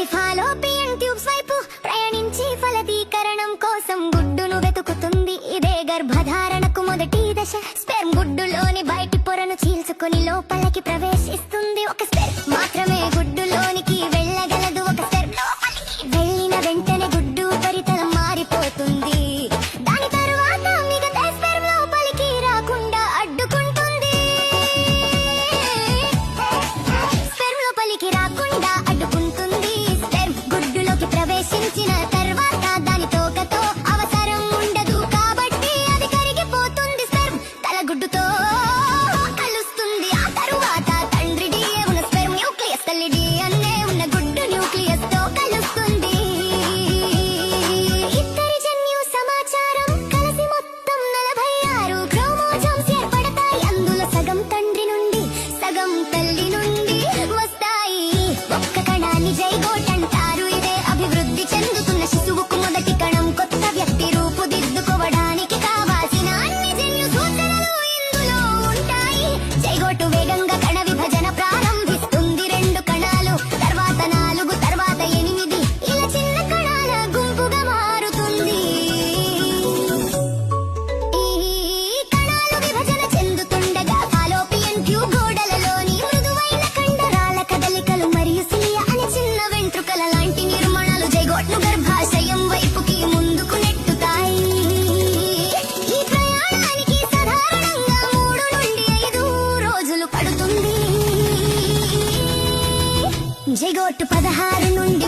అది Fallopian tubes వైపు ప్రయాణించి ఫలదీకరణం కోసం గుడ్డును వెతుకుతుంది. ఇదే గర్భధారణకు మొదటి దశ. స్పెర్మ్ గుడ్డులోని బయటి పొరను చీల్చుకుని లోపలికి ప్రవేశిస్తుంది. ఒక స్పెర్మ్ మాత్రమే గుడ్డులోనికి వెళ్ళగలదు. ఒక స్పెర్మ్ లోపలికి వెళ్ళిన వెంటనే గుడ్డు ఉపరితలం మారిపోతుంది. దాని తరువాత మిగతా స్పెర్మ్ లోపలికి రాకుండా అడ్డుకుంటుంది. స్పెర్మ్ లోపలికి రాకుండా అడ్డుకుంటుంది. స్పెర్మ్ గుడ్డులోకి ప్రవేశించిన తర్వాత దాని తోకతో అవసరం ఉండదు కాబట్టి అది కరిగిపోతుంది. స్పెర్మ్ తల గుడ్డుతో కలుస్తుంది. ఆ తరువాత తండ్రి డిఎన్ఏ ఉన్న స్పెర్మ్ న్యూక్లియస్ తల్లి డిఎన్ఏ ఉన్న గుడ్డు న్యూక్లియస్ తో కలుస్తుంది. ఇద్దరి జన్యు సమాచారం కలిసి మొత్తం 46 క్రోమోజోమ్స్ ఏర్పడతాయి. అందులో సగం తండ్రి నుండి సగం తల్లి నుండి వస్తాయి. ఒక్క కణాన్ని జైగోట్ అంటారు. ఇదే అభివృద్ధి చెందుతున్న శిశువుకు మొదటి కణం. కొత్త వ్యక్తి రూపుదిద్దుకోవడానికి కావాల్సిన అన్ని జన్యు సూచనలు ఇందులో ఉంటాయి. జైగోటు వేగంగా కణ విభజన ప్రారంభిస్తుంది. 2 కణాలు, తర్వాత 4, తర్వాత 8 ఇలా చిన్న కణాల గుంపుగా మారుతుంది. ఈ కణాలు విభజన చెందుతుండగా ఫాలోపియన్ ట్యూబ్ గోడలలోని మృదువైన కండరాల కదలికలు మరియు సిలియా అనే చిన్న వెంట్రుకల లాంటి నిర్మాణాలు జైగోట్ను గర్భాశయం వైపుకి ముందుకు నెట్టుతాయి. ఈ ప్రయాణానికి సాధారణంగా 3 నుండి 5 రోజులు పడుతుంది. జైగోట్ 16 నుండి